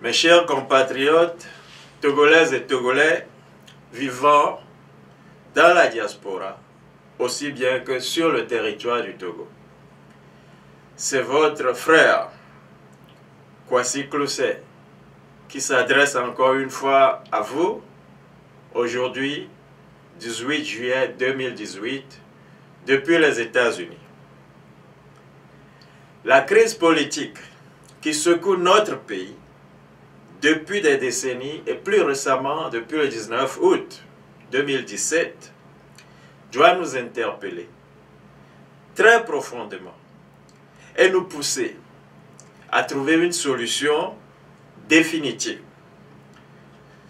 Mes chers compatriotes, togolaises et togolais vivant dans la diaspora, aussi bien que sur le territoire du Togo. C'est votre frère, Kwasi Clousset, qui s'adresse encore une fois à vous, aujourd'hui, 18 juillet 2018, depuis les États-Unis. La crise politique qui secoue notre pays depuis des décennies et plus récemment depuis le 19 août 2017 doit nous interpeller très profondément et nous pousser à trouver une solution définitive.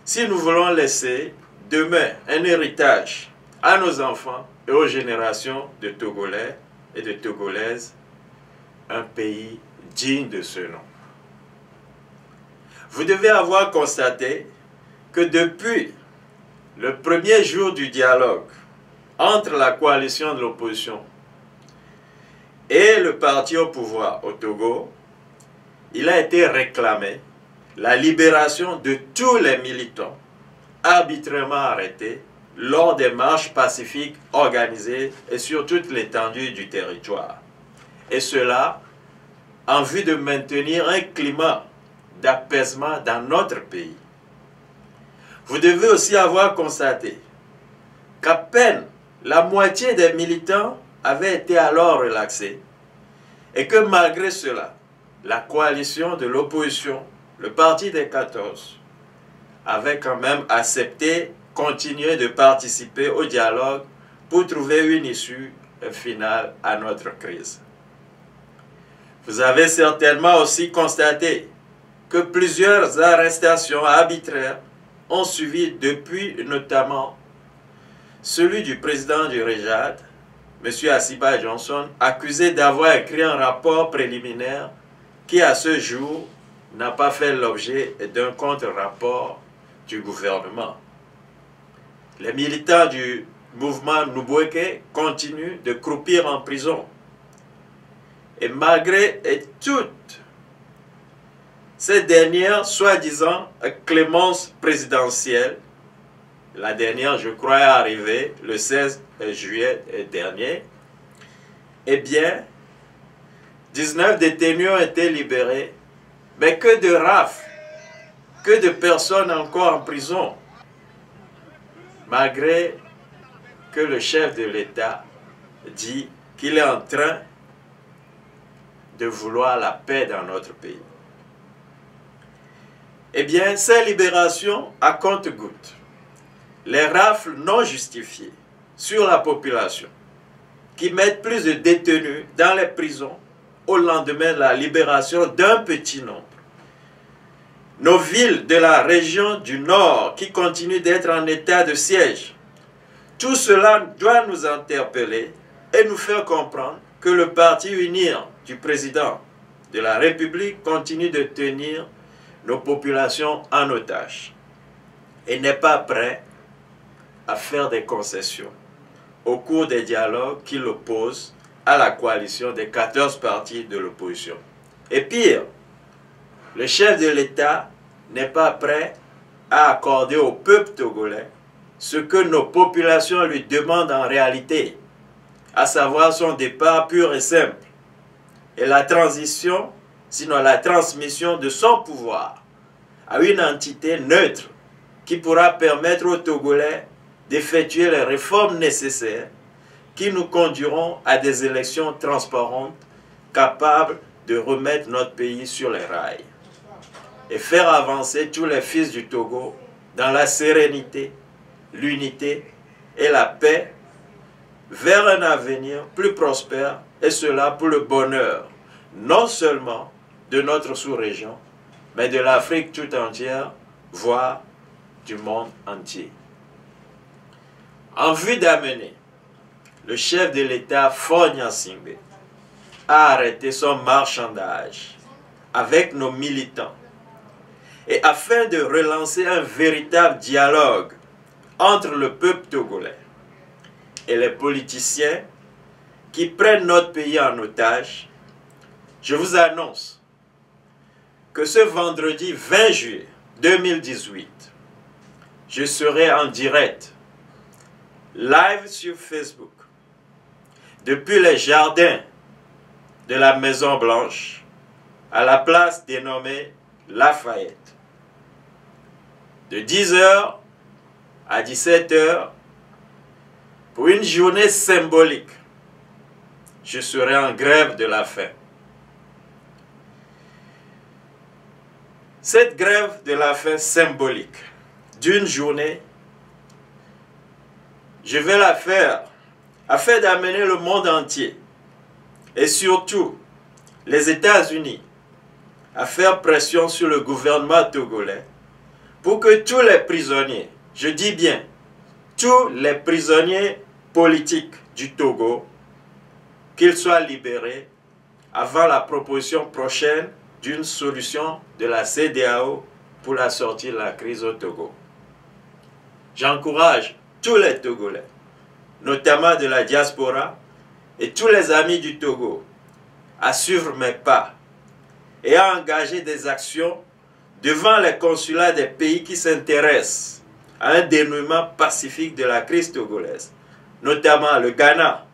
Si nous voulons laisser demain un héritage à nos enfants et aux générations de Togolais et de Togolaises, un pays digne de ce nom. Vous devez avoir constaté que depuis le premier jour du dialogue entre la coalition de l'opposition et le parti au pouvoir au Togo, il a été réclamé la libération de tous les militants arbitrairement arrêtés lors des marches pacifiques organisées et sur toute l'étendue du territoire. Et cela en vue de maintenir un climat d'apaisement dans notre pays. Vous devez aussi avoir constaté qu'à peine la moitié des militants avaient été alors relaxés et que malgré cela, la coalition de l'opposition, le Parti des 14, avait quand même accepté, continuer de participer au dialogue pour trouver une issue finale à notre crise. Vous avez certainement aussi constaté que plusieurs arrestations arbitraires ont suivi depuis notamment celui du président du REJAD, M. Asiba Johnson, accusé d'avoir écrit un rapport préliminaire qui à ce jour n'a pas fait l'objet d'un contre-rapport du gouvernement. Les militants du mouvement Nubweke continuent de croupir en prison. Et malgré toutes ces dernières soi-disant clémences présidentielles, la dernière, je crois, est arrivée le 16 juillet dernier, eh bien, 19 détenus ont été libérés, mais que de rafles, que de personnes encore en prison, malgré que le chef de l'État dit qu'il est en train de vouloir la paix dans notre pays. Eh bien, ces libérations à compte-gouttes, les rafles non justifiées sur la population, qui mettent plus de détenus dans les prisons au lendemain de la libération d'un petit nombre, nos villes de la région du Nord qui continuent d'être en état de siège, tout cela doit nous interpeller et nous faire comprendre que le parti UNIR du président de la République continue de tenir nos populations en otage et n'est pas prêt à faire des concessions au cours des dialogues qui l'opposent à la coalition des 14 partis de l'opposition. Et pire, le chef de l'État n'est pas prêt à accorder au peuple togolais ce que nos populations lui demandent en réalité, à savoir son départ pur et simple, et la transition, sinon la transmission de son pouvoir à une entité neutre qui pourra permettre aux Togolais d'effectuer les réformes nécessaires qui nous conduiront à des élections transparentes capables de remettre notre pays sur les rails et faire avancer tous les fils du Togo dans la sérénité, l'unité et la paix vers un avenir plus prospère, et cela pour le bonheur non seulement de notre sous-région, mais de l'Afrique tout entière, voire du monde entier. En vue d'amener le chef de l'État, Faure Gnassingbé, à arrêter son marchandage avec nos militants, et afin de relancer un véritable dialogue entre le peuple togolais et les politiciens qui prennent notre pays en otage, je vous annonce que ce vendredi 20 juillet 2018, je serai en direct, live sur Facebook, depuis les jardins de la Maison Blanche, à la place dénommée Lafayette. De 10h à 17h, pour une journée symbolique, je serai en grève de la faim. Cette grève de la faim symbolique d'une journée, je vais la faire afin d'amener le monde entier et surtout les États-Unis à faire pression sur le gouvernement togolais pour que tous les prisonniers, je dis bien, tous les prisonniers politiques du Togo, qu'ils soient libérés avant la proposition prochaine d'une solution de la CEDEAO pour la sortie de la crise au Togo. J'encourage tous les Togolais, notamment de la diaspora et tous les amis du Togo, à suivre mes pas et à engager des actions devant les consulats des pays qui s'intéressent à un dénouement pacifique de la crise togolaise, notamment le Ghana,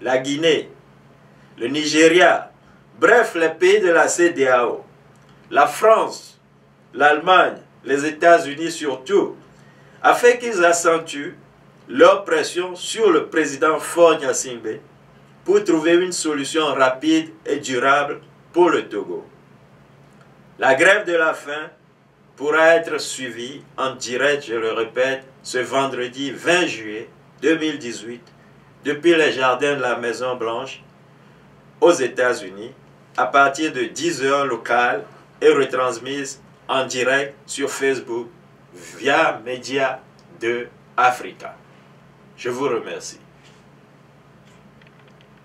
la Guinée, le Nigeria, bref, les pays de la CEDEAO, la France, l'Allemagne, les États-Unis surtout, afin qu'ils accentuent leur pression sur le président Faure Gnassingbé pour trouver une solution rapide et durable pour le Togo. La grève de la faim pourra être suivie en direct, je le répète, ce vendredi 20 juillet 2018, depuis les jardins de la Maison Blanche aux États-Unis, à partir de 10h locales et retransmise en direct sur Facebook via Média 2 Africa. Je vous remercie.